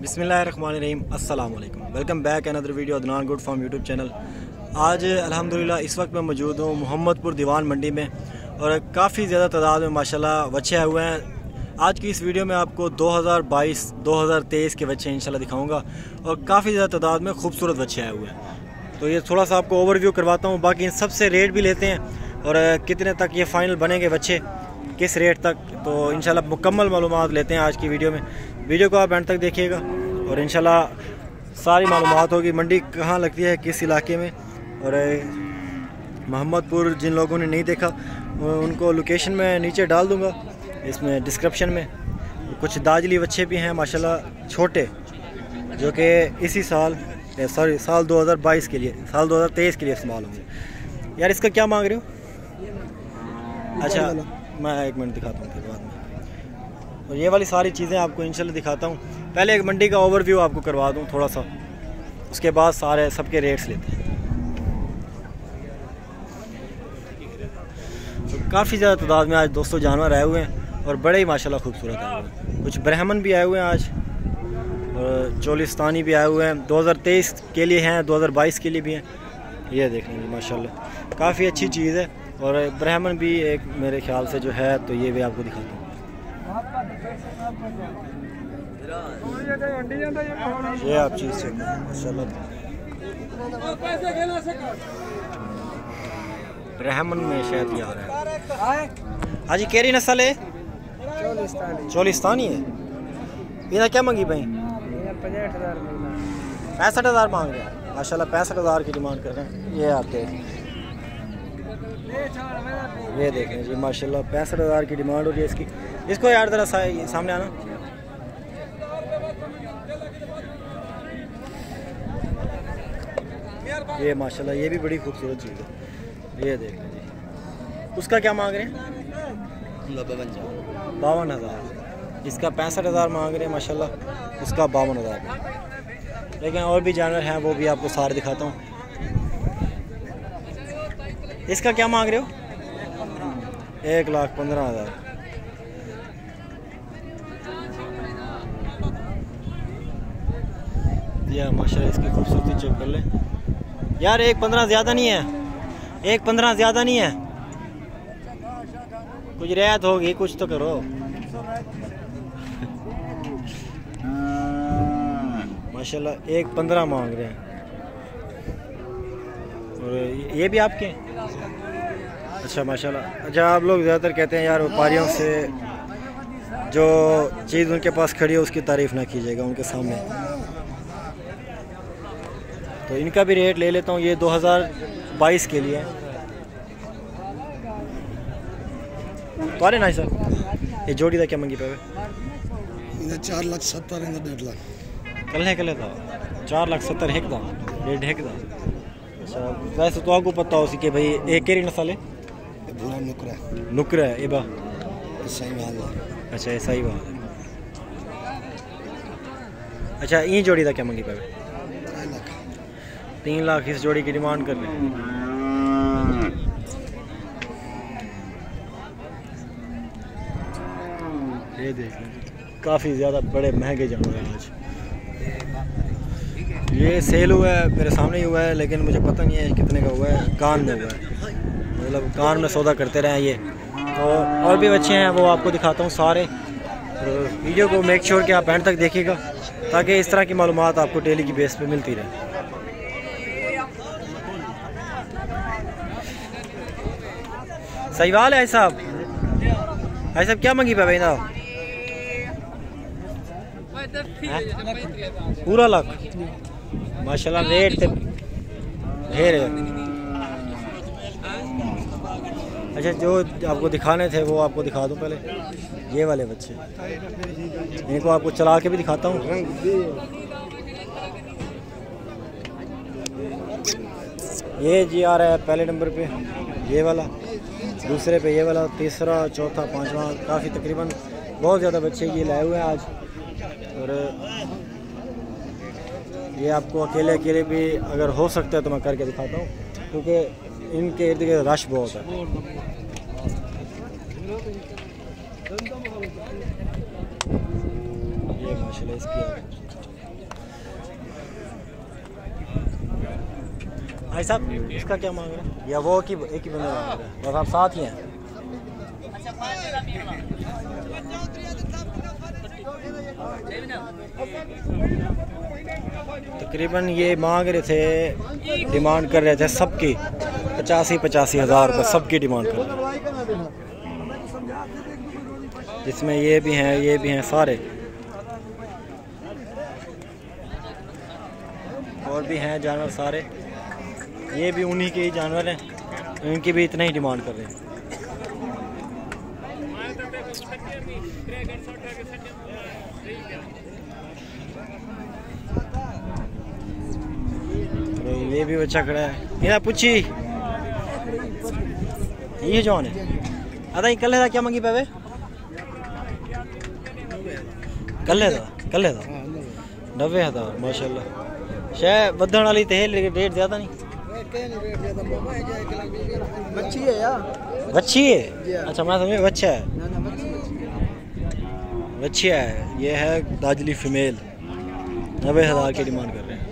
बिस्मिल्लाहिर्रहमानिर्रहीम अस्सलाम वालेकुम। Welcome back another video Adnan good farm YouTube channel. आज अल्हम्दुलिल्लाह इस वक्त मैं मौजूद हूँ मोहम्मदपुर दीवान मंडी में और काफ़ी ज़्यादा तादाद में माशाल्लाह बच्चे आए हुए हैं। आज की इस वीडियो में आपको 2022-2023 के बच्चे इंशाल्लाह दिखाऊंगा और काफ़ी ज़्यादा तादाद में खूबसूरत बच्चे आए हुए हैं। तो ये थोड़ा सा आपको ओवरव्यू करवाता हूँ, बाकी इन सबसे रेट भी लेते हैं और कितने तक ये फ़ाइनल बनेंगे बच्चे, किस रेट तक, तो इंशाल्लाह मुकम्मल मालूमात लेते हैं आज की वीडियो में। वीडियो को आप एंड तक देखिएगा और इंशाल्लाह सारी मालूमात होगी। मंडी कहाँ लगती है, किस इलाके में, और मोहम्मदपुर जिन लोगों ने नहीं देखा उनको लोकेशन में नीचे डाल दूँगा इसमें डिस्क्रिप्शन में। कुछ दाजली बच्चे भी हैं माशाल्लाह छोटे, जो कि इसी साल 2022 के लिए, साल 2023 के लिए इस्तेमाल होंगे। यार इसका क्या मांग रहे हो? अच्छा मैं एक मिनट दिखाता हूँ फिर बाद में। और ये वाली सारी चीज़ें आपको इंशाल्लाह दिखाता हूँ। पहले एक मंडी का ओवरव्यू आपको करवा दूँ थोड़ा सा, उसके बाद सारे सबके रेट्स लेते हैं। तो काफ़ी ज़्यादा तादाद में आज दोस्तों जानवर आए हुए हैं और बड़े ही माशाल्लाह खूबसूरत आए हुए हैं। कुछ ब्राह्मण भी आए हुए हैं आज और चोलिस्तानी भी आए हुए हैं। 2023 के लिए हैं, 2022 के लिए भी हैं। ये देख लेंगे माशाल्लाह काफ़ी अच्छी चीज़ है। और ब्राह्मण भी एक मेरे ख्याल से जो है, तो ये भी आपको दिखाता हूँ। ये आप चीज़ से माशाल्लाह ब्राह्मण में शायद ये आ रहा है। हाँ जी, केरी नस्ल है, चोलिस्तानी है। इन्हें क्या मांगी भाई? 65,000 मांग रहे हैं माशाल्लाह, 65,000 की डिमांड कर रहे हैं। ये आप देख, ये देखें जी माशाल्लाह 65,000 की डिमांड हो रही है इसकी। इसको यार ज़रा सामने आना। ये माशाल्लाह ये भी बड़ी खूबसूरत चीज़ है। ये देख लें जी, उसका क्या मांग रहे हैं? 52,000। इसका 65,000 मांग रहे हैं माशाल्लाह, उसका 52,000। लेकिन और भी जानवर हैं, वो भी आपको सारे दिखाता हूँ। इसका क्या मांग रहे हो? 1,15,000। या माशाल्लाह इसकी खूबसूरती चेक कर लें यार। 1,15 ज़्यादा नहीं है, 1,15 ज़्यादा नहीं है, कुछ रियायत होगी, कुछ तो करो। माशाल्लाह 1,15 मांग रहे हैं। और ये भी आपके? अच्छा माशाल्लाह। अच्छा, आप लोग ज़्यादातर कहते हैं यार व्यापारियों से जो चीज़ उनके पास खड़ी है उसकी तारीफ़ ना कीजिएगा उनके सामने। तो इनका भी रेट ले लेता हूँ। ये 2022 के लिए तो अरे नहीं सर, ये जोड़ी का क्या मंगी पे? 4,70,000 1.5 लाख कल था 4,70,000 हेक था, 1.5 हेक था। अच्छा, वैसे तो आपको पता हो कि भाई एक केरी नस्ल है, पूरा नुकरा है। एबा सही बात है। अच्छा ऐसा ही बात है। अच्छा, ये जोड़ी का क्या मंगी पे? 3 लाख इस जोड़ी की डिमांड कर रहे हैं। ये देख लें काफ़ी ज़्यादा बड़े महंगे जानवर हैं आज। ये सेल हुआ है मेरे सामने ही हुआ है, लेकिन मुझे पता नहीं है कितने का हुआ है। कान में हुआ है, मतलब कान में सौदा करते रहे ये। तो और भी बच्चे हैं, वो आपको दिखाता हूँ सारे। वीडियो को मेक श्योर कि आप एंड तक देखिएगा, ताकि इस तरह की मालूमात आपको डेली की बेस पे मिलती रहे। सही बात है साहब। भाई साहब क्या मंगी पे भाई ना? पूरा लाख माशाल्लाह, रेट थे ढेर है। अच्छा, जो आपको दिखाने थे वो आपको दिखा दूं पहले। ये वाले बच्चे, इनको आपको चला के भी दिखाता हूँ। ये जी आ रहा है पहले नंबर पे, ये वाला, दूसरे पे ये वाला, तीसरा, चौथा, पांचवा, काफ़ी तकरीबन बहुत ज़्यादा बच्चे ये लाए हुए हैं आज। और ये आपको अकेले अकेले भी अगर हो सकता है तो मैं करके दिखाता हूँ, क्योंकि इनके इर्द गिर्द रश बहुत है। ये माशाल्लाह इसकी भाई साहब इसका क्या मांग रहे हैं, या वो कि एक ही बंदा मांग रहा है, बस आप साथ ही हैं। तकरीबन ये मांग रहे थे, डिमांड कर रहे थे सबकी 85 हज़ार रुपये, सबकी डिमांड कर रहे हैं, जिसमें ये भी हैं सारे, और भी हैं जानवर सारे, ये भी उन्हीं के ही जानवर हैं, इनकी भी इतना ही डिमांड कर रहे हैं। ये भी बच्चा खड़ा है, ये पूछी ये जौन है अदा कल का क्या मंगी पे कल का 90,000 माशाल्लाह। शायद वधण वाली तो है लेकिन रेट ज़्यादा नहीं। बच्ची है यार, बच्ची है, अच्छा मैं समझ बच्चा है, बच्चिया है। ये है दाजली फीमेल, 90,000 की डिमांड कर रहे हैं।